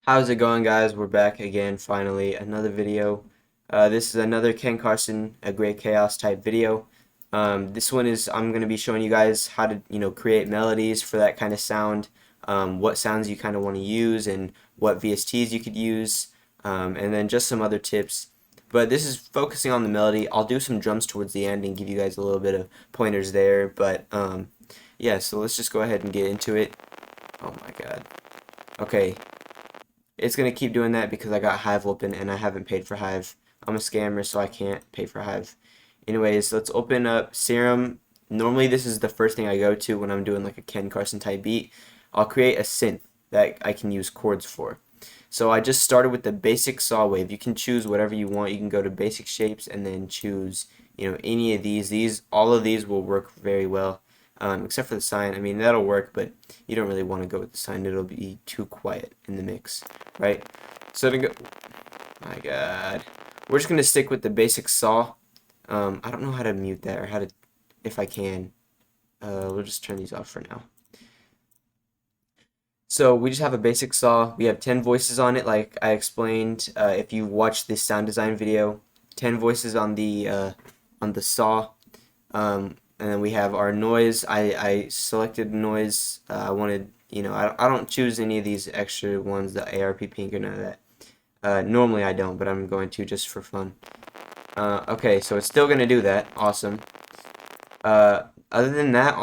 How's it going, guys? We're back again, finally, another video. This is another Ken Carson, a Great Chaos type video. This one is, I'm going to be showing you guys how to, create melodies for that kind of sound, what sounds you kind of want to use, and what VSTs you could use, and then just some other tips. But this is focusing on the melody. I'll do some drums towards the end and give you guys a little bit of pointers there, but yeah, so let's just go ahead and get into it. Oh my god. Okay. It's going to keep doing that because I got Hive open and I haven't paid for Hive. I'm a scammer, so I can't pay for Hive. Anyways, let's open up Serum. Normally, this is the first thing I go to when I'm doing like a Ken Carson type beat. I'll create a synth that I can use chords for. So I just started with the basic saw wave. You can choose whatever you want. You can go to basic shapes and then choose, any of these. All of these will work very well. Except for the sign. I mean, that'll work, but you don't really want to go with the sign. It'll be too quiet in the mix, right? So to go, my God, we're just gonna stick with the basic saw. I don't know how to mute that or how to, if I can. We'll just turn these off for now. So we just have a basic saw. We have 10 voices on it, like I explained. If you watched this sound design video, 10 voices on the saw. And then we have our noise. I selected noise. I wanted, I don't choose any of these extra ones, the ARP pink or none of that. Normally I don't, but I'm going to just for fun. Okay, so it's still going to do that. Awesome. Other than that,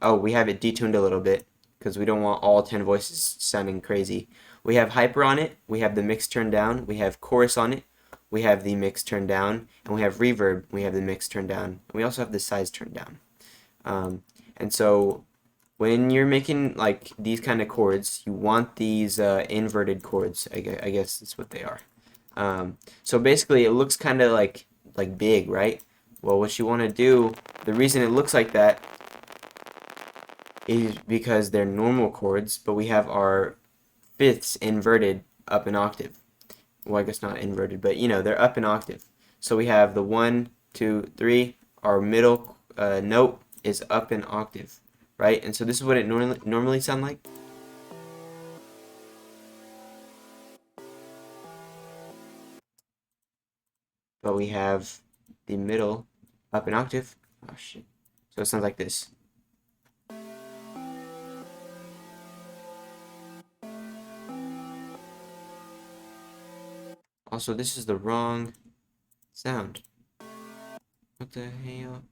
oh, we have it detuned a little bit because we don't want all 10 voices sounding crazy. We have hyper on it. We have the mix turned down. We have chorus on it. We have the mix turned down, and we have reverb. We have the mix turned down, and we also have the size turned down. And so when you're making like these kind of chords, you want these inverted chords. I guess that's what they are. So basically, it looks kind of like big, right? Well, what you want to do, the reason it looks like that is because they're normal chords, but we have our fifths inverted up an octave. Well, I guess not inverted, but they're up an octave. So we have the 1, 2, 3. Our middle note is up an octave, right? And so this is what it normally sound like. But we have the middle up an octave. Oh shit. So it sounds like this. Also, this is the wrong sound. What the hell?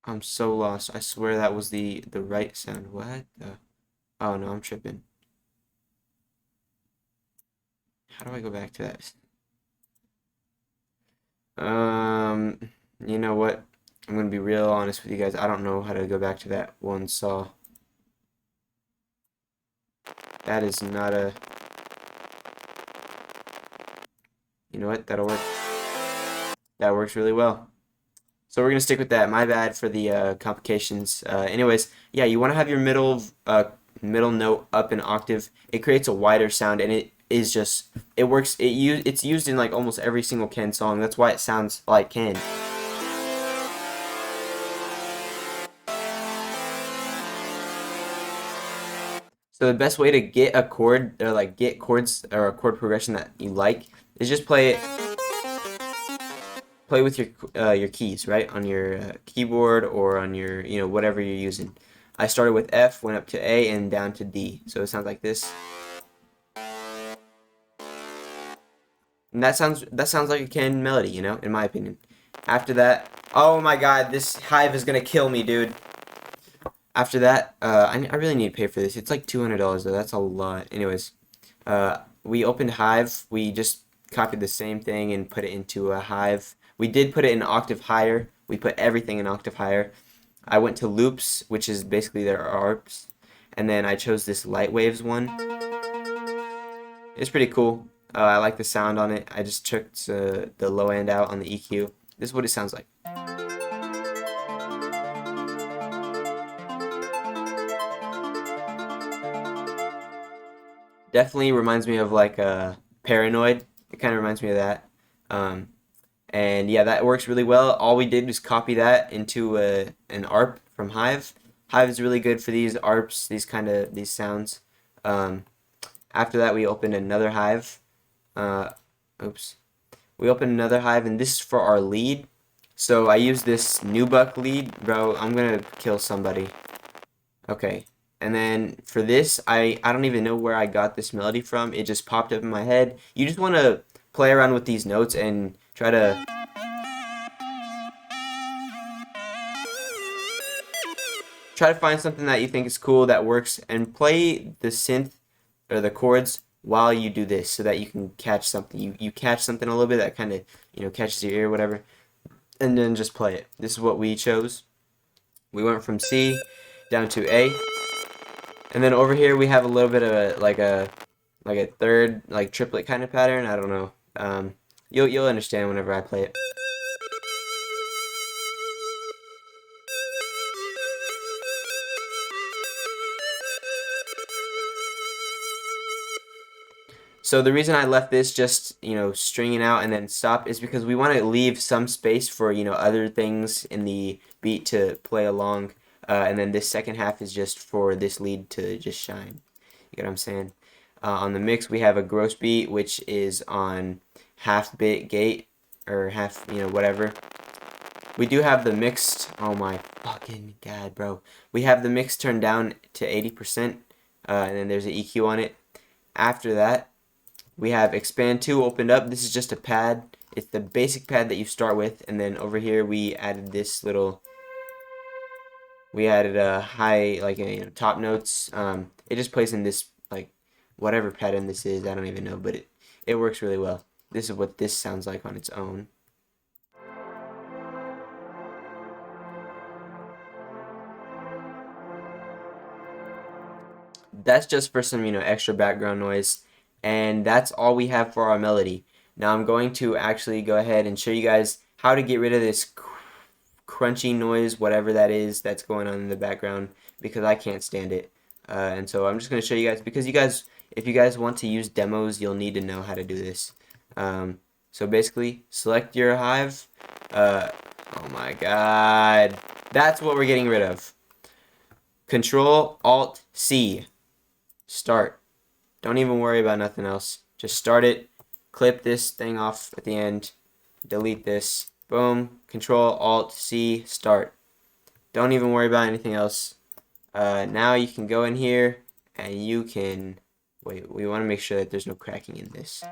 I'm so lost. I swear that was the right sound. What the? Oh no, I'm tripping. How do I go back to that? You know what? I'm gonna be real honest with you guys. I don't know how to go back to that one saw. That is not a... You know what? That'll work. That works really well. So we're gonna stick with that. My bad for the complications. Anyways, yeah, you want to have your middle note up an octave. It creates a wider sound, and it works. It's used in like almost every single Ken song. That's why it sounds like Ken. So the best way to get a chord, or like get chords or a chord progression that you like, is just play with your keys, right, on your keyboard or on your whatever you're using. I started with F, went up to A, and down to D. So it sounds like this. And that sounds like a Ken melody, in my opinion. After that, oh my God, this Hive is gonna kill me, dude. After that, I really need to pay for this. It's like $200 though. That's a lot. Anyways, we opened Hive. We just copied the same thing and put it into a Hive. We did put it in an octave higher. We put everything in octave higher. I went to loops, which is basically their ARPs, and then I chose this light waves one. It's pretty cool. I like the sound on it. I just took the low end out on the EQ. This is what it sounds like. Definitely reminds me of like Paranoid. It kind of reminds me of that. And yeah, that works really well. All we did was copy that into an ARP from Hive. Hive is really good for these ARPs, these sounds. Um, After that, we opened another Hive. Uh, oops. We opened another Hive, and this is for our lead. So I use this Nubuck lead. Bro, I'm gonna kill somebody. Okay. And then for this, I don't even know where I got this melody from. It just popped up in my head. You just want to play around with these notes and try to find something that you think is cool that works, and play the synth or the chords while you do this so that you can catch something. You catch something a little bit that kind of, catches your ear, whatever, and then just play it. This is what we chose. We went from C down to A, and then over here we have a little bit of a third, like triplet kind of pattern. I don't know. You'll understand whenever I play it. So the reason I left this just, stringing out and then stop is because we want to leave some space for, other things in the beat to play along. And then this second half is just for this lead to just shine. You get what I'm saying? On the mix, we have a gross beat, which is on half bit gate or half, whatever. We do have the mixed, oh my fucking god, bro. We have the mix turned down to 80%, and then there's an EQ on it. After that, we have expand 2 opened up. This is just a pad. It's the basic pad that you start with, and then over here we added this little, we added a high, like, top notes. It just plays in this, like, whatever pattern this is, I don't even know, but it works really well. This is what this sounds like on its own. That's just for some, extra background noise, and that's all we have for our melody. Now I'm going to actually go ahead and show you guys how to get rid of this crunchy noise, whatever that is that's going on in the background, because I can't stand it. And so I'm just going to show you guys, because if you guys want to use demos, you'll need to know how to do this. So basically, select your Hive. Oh my god. That's what we're getting rid of. Control Alt C. Start. Don't even worry about nothing else. Just start it. Clip this thing off at the end. Delete this. Boom. Control Alt C. Start. Don't even worry about anything else. Now you can go in here and you can wait. We want to make sure that there's no cracking in this.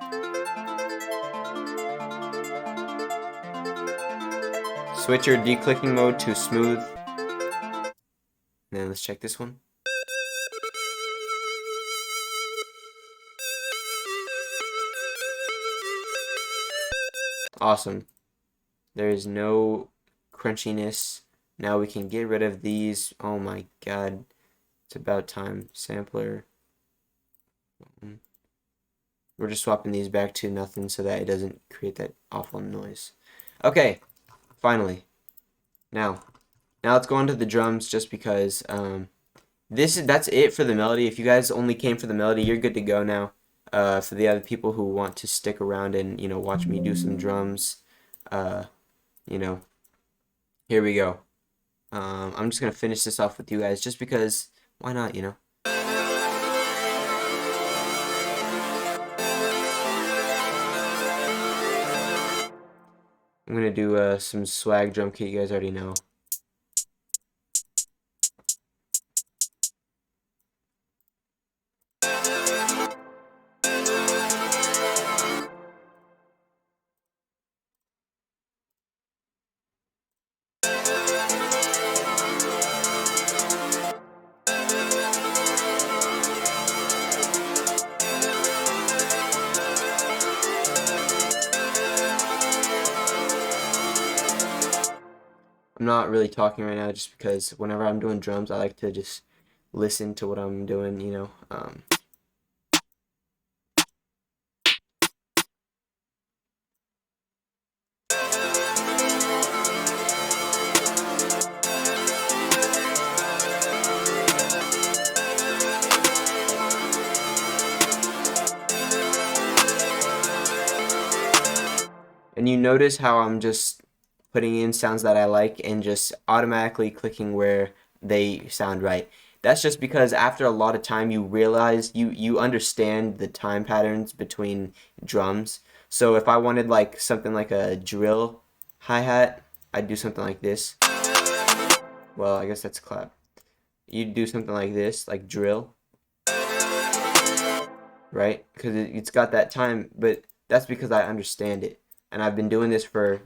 Switch your declicking mode to smooth. And then let's check this one. Awesome. There is no crunchiness. Now we can get rid of these. Oh my god. It's about time. Sampler. We're just swapping these back to nothing so that it doesn't create that awful noise. Okay. Finally. Now let's go on to the drums, just because that's it for the melody. If you guys only came for the melody, you're good to go now. For the other people who want to stick around and, watch me do some drums, here we go. I'm just gonna finish this off with you guys, just because, why not, I'm gonna do some swag drum kit. You guys already know. I'm not really talking right now just because whenever I'm doing drums, I like to just listen to what I'm doing. And you notice how I'm just putting in sounds that I like and just automatically clicking where they sound right. That's just because after a lot of time you realize you understand the time patterns between drums. So if I wanted like something like a drill hi-hat, I'd do something like this. Well, I guess that's a clap. You'd do something like this, like drill, right? Because it's got that time, but that's because I understand it. And I've been doing this for,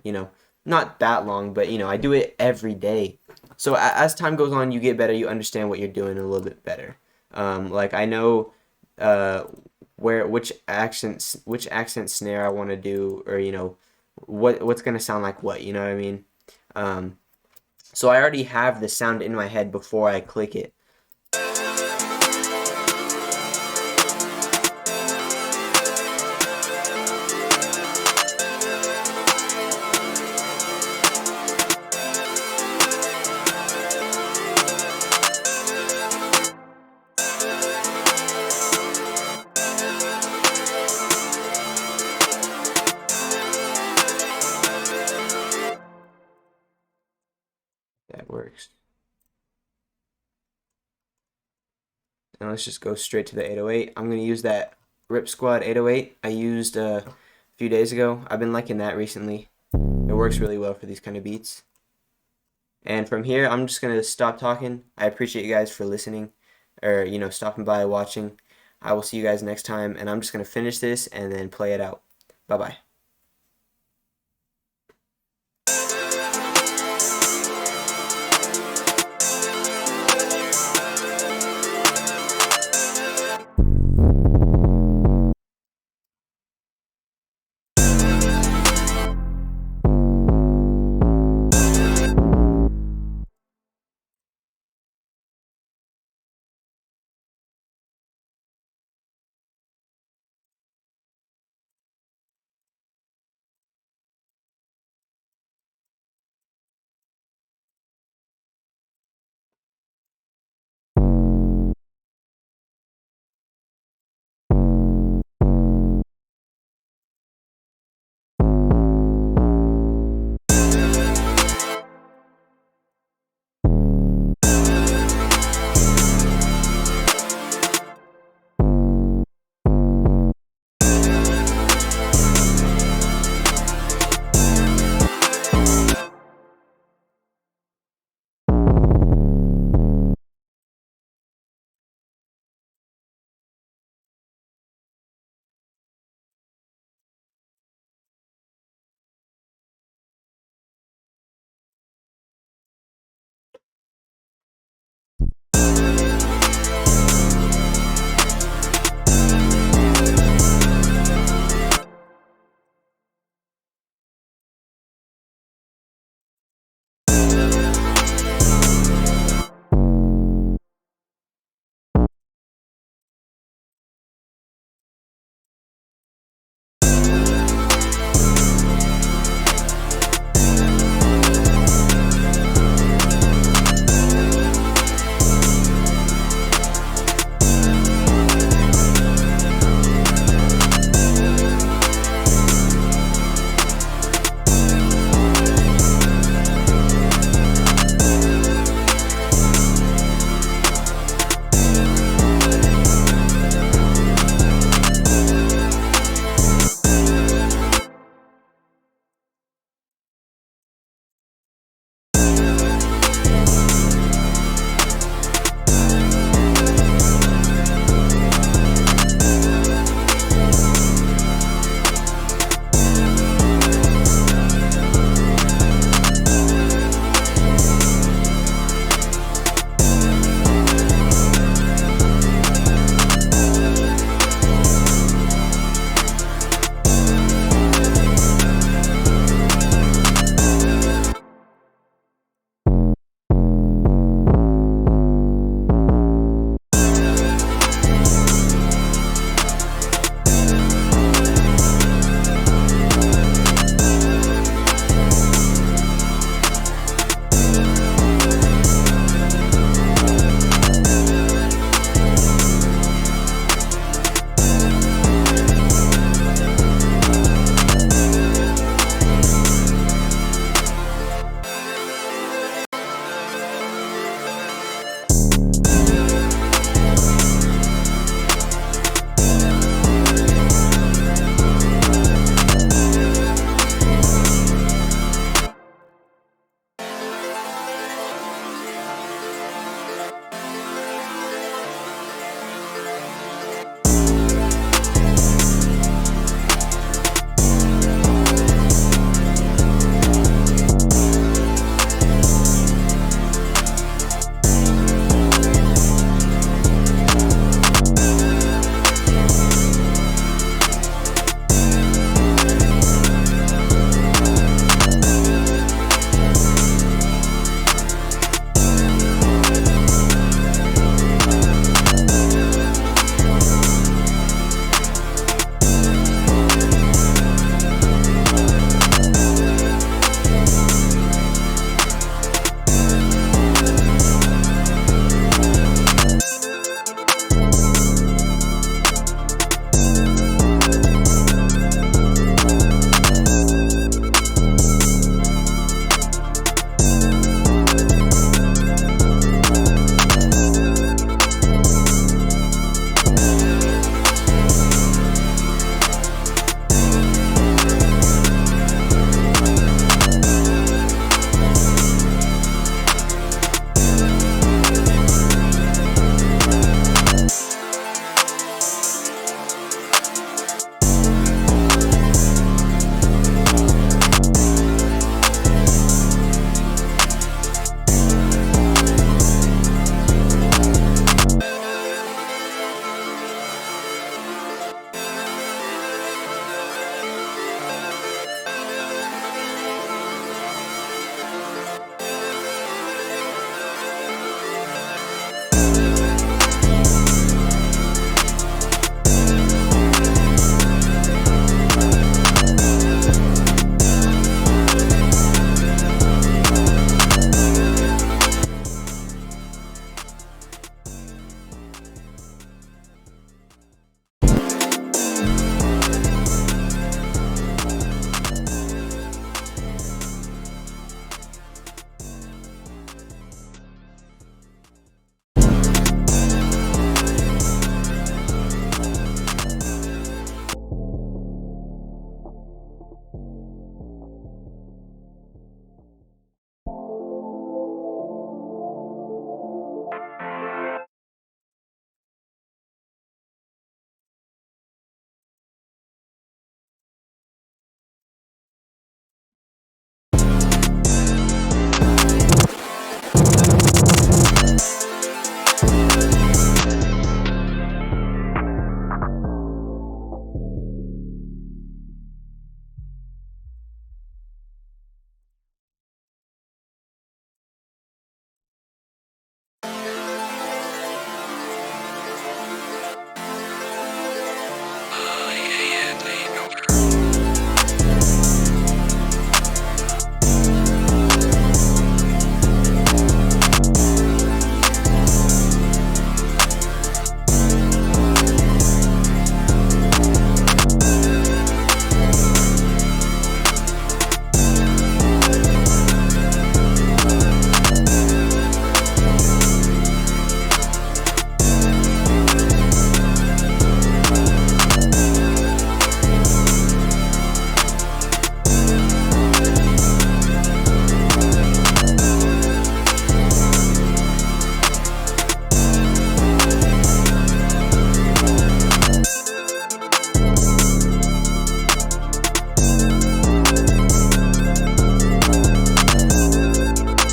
not that long, but, I do it every day. So as time goes on, you get better, you understand what you're doing a little bit better. Like I know uh, which accent snare I want to do, or, what's going to sound like what, you know what I mean? Um, so I already have the sound in my head before I click it. That works. And let's just go straight to the 808. I'm going to use that Rip Squad 808 I used a few days ago. I've been liking that recently. It works really well for these kind of beats. And from here, I'm just going to stop talking. I appreciate you guys for listening or, stopping by watching. I will see you guys next time, and I'm just going to finish this and then play it out. Bye-bye.